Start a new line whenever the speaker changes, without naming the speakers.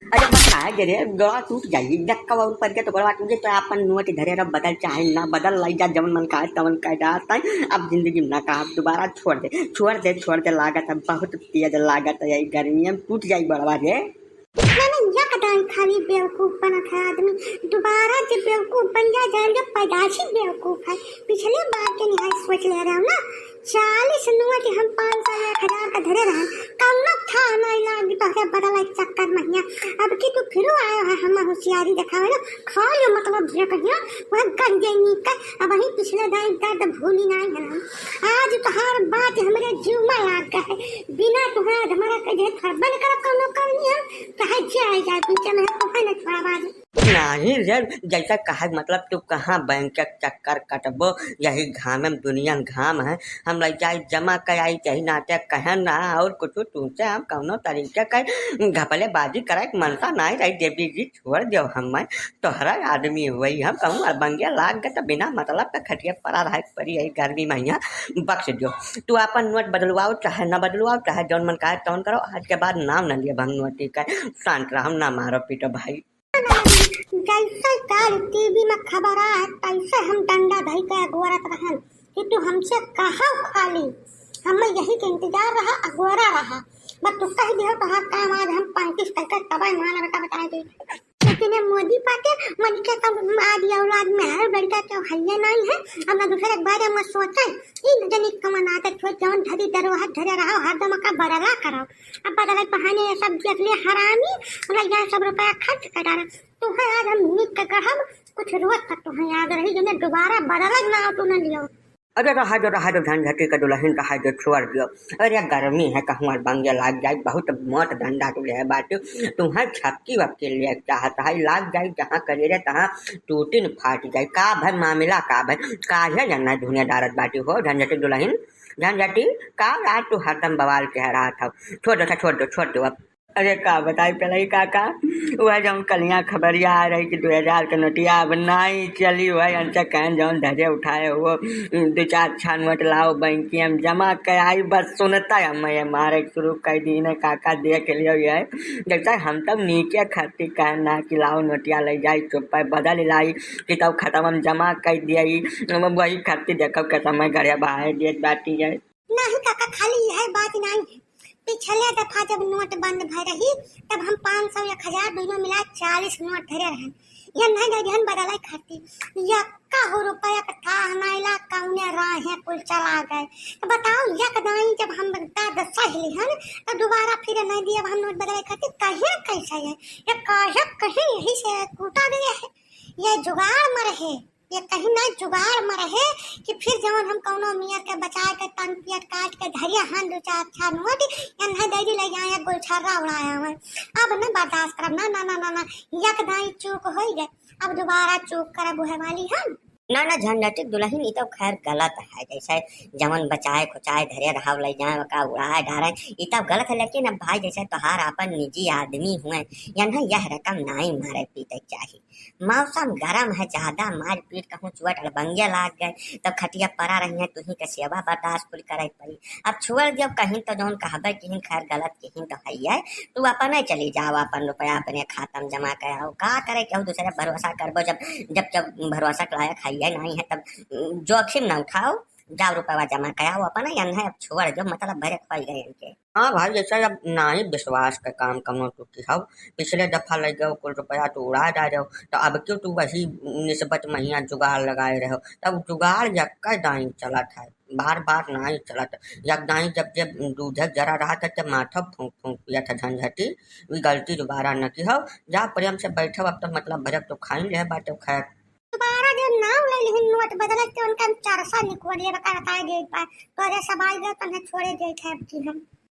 अरे मग काय गे रे गळा तूट जाई धक्का वाहून परत गळा तुझे तो अपन नुआ के धरे रब बदल चाहे ना बदल लाई जा जवन मन का तवन का जाता है अब जिंदगी में ना का अब दोबारा छोड़ दे लागत है बहुत तेज लागत है यही गर्मी में टूट जाई बड़वा रे।
मैंने यकदम खाली बेवकूफ बना था आदमी दोबारा जब बेवकूफ बन जाएगा पैदाशी बेवकूफ है। पिछले बार के निहाय सोच ले रहा हूँ ना 40 नुआ के हम 500 1000 का धरे रहे कम न था ना इलाज तो बदला एक चक्कर महीना अब की तू फिर आया है हम होशियारी दिखावे ना खा लो मतलब जे कहिया वह गन जे निकल अब वही पिछले दाई दर्द भूली नहीं है आज तोहार बात हमरे जीव में लाग गए बिना तुम्हारे हमारा कहे खबर कर कोनो करनी है चाहे जाए जाए पीछे में तो है ना थोड़ा बात
नहीं रे जैसा कहा मतलब तू कहाँ बैंक के चक्कर कटबो यही घाम में दुनिया घाम है हम लग जाए जमा कराई चाहे नाटे कहे ना और कुछ तुमसे हम कौनो तरीके का घपले बाजी कराए मनसा नहीं रही देवी जी छोड़ दो हम तोहरा आदमी वही हम कहूँ और बंगे लाग गए तो बिना मतलब पे खटिया पड़ा रहा पड़ी यही गर्मी महीना बख्श दो तू अपन नोट बदलवाओ चाहे न बदलवाओ चाहे जौन मन कहे तौन करो आज के बाद नाम न लिए भंग नोटी का शांत रहो ना मारो पीटो भाई।
जैसे कल टीवी में खबर आए तैसे हम डंडा धई के अगोरत रहन कि तू हमसे कहा खाली हमें यही के इंतजार रहा अगोरा रहा बस तू कह दियो तो हाथ काम आज हम 35 तक तबाह मान बेटा बताए थे लेकिन मोदी पाके मन के कब आदि औलाद में हर लड़का के हल्ले नहीं है हम दूसरे बारे में सोचे इन जनी कमनाते छोड़ जौन धरी दरोहा धरे रहा हर दम का बदला कराओ अब बदला बहाने ये सब देख लिए हरामी और यहाँ सब रुपया खर्च कर डाला तो है आज हम निक के कहब कुछ रोज तक तो है याद रही जने दोबारा बदला ना तो न लियो।
अरे रहा जो झंझटी का दुल्हन रहा जो छोड़ दियो अरे गर्मी है कहूँ बंगे लाग जाए बहुत मोट धंधा तो ले बात तुम्हारे छपकी वपकी लिए चाहता है लाग जाए जहाँ करे रे तहाँ टूटिन फाट जाए का भाई मामला का भाई का है जानना धुनिया डारत बाटी हो झंझटी दुल्हन झंझटी का रात तू हरदम बवाल कह रहा था छोड़ दो अब। अरे का बताई पहले काका वह जब कलियाँ खबरिया आ रही कि 2000 के नोटिया अब नहीं चली वही अंचा कहन जौन धजे उठाए वो 2-4 नोट लाओ बैंकिया में जमा कराई बस सुनता है मैं मारे शुरू कर दी ने काका देख लियो ये जैसा हम तब नीचे खर्ची कहन ना कि लाओ नोटिया ले जाई चुप बदल लाई कि तब खत्म हम जमा कर दिए वही खर्ची देखो के समय घरे बाहर दिए बाटी जाए
नहीं काका खाली यह बात नहीं पिछले दफा जब नोट बंद भय रही तब हम 500 1000 दोनों मिला 40 नोट धरे रहे ये नहीं गहन बदलाई खाती यक्का हो रुपया का था हमारा कौने राहे कुल चला गए बताओ यकदाई जब हम दादा सही हन तो दोबारा फिर नहीं दिया हम नोट बदलाई खाती कहे कैसा है ये काहे कहीं यही से कूटा दिया है ये जुगाड़ में रहे ये कहीं ना जुगाड़ में रहे कि फिर जवन हम कौनो मियाँ के बचा के तन पियट काट के धरिया हाथ 2-4 नोट या नहीं दे ले आया गुलछर्रा उड़ाया हुआ अब न बर्दाश्त करब ना यकदाई चूक हो गए अब दोबारा चूक करब है वाली हम
ना झंझटी दुल्हन ये तो खैर गलत है जैसे जमन बचाए खुचाए धरे रहा ले जाए का उड़ाए डारे ये तो गलत है लेकिन अब भाई जैसे तोहार अपन निजी आदमी हुए या ना यह रकम नहीं मारे पीते चाहिए मौसम गर्म है ज्यादा मार पीट कहूँ चुअट अड़बंगे लाग गए तब खटिया पड़ा रही है तुही के सेवा बर्दाश्त पूरी करे पड़ी अब छोड़ जब कहीं तो जौन कहबे कहीं खैर गलत कहीं तो है तू अपन चली जाओ अपन रुपया अपने खाता में जमा कराओ का करे केहू दूसरे भरोसा करबो जब भरोसा के लायक है नहीं है तब जोखिम न उठाओ जाओ रुपया जमा कराओ अपन या नहीं अब छोड़ जो मतलब भरे खोल गए इनके।
हाँ भाई जैसा अब ना ही विश्वास का काम कमो तू की हो पिछले दफा लग गए कुल रुपया तो उड़ा डाले हो तो अब क्यों तू वही निस्बत महीना जुगाड़ लगाए रहो तब जुगाड़ यक्का दाई चला था बार नहीं चला था यक दाई जब दूधक जरा रहा था तब माथा फूंक पिया था झंझटी वी गलती दोबारा न की हो जा प्रेम से बैठो अब तो मतलब भरक तो खाई ले बात खैर
दोबारा जो नाम ले लिहिन नोट बदलते उनका 400 निकलिए बता दे पाए तो अरे सवाल गए तो छोड़े गए थे हम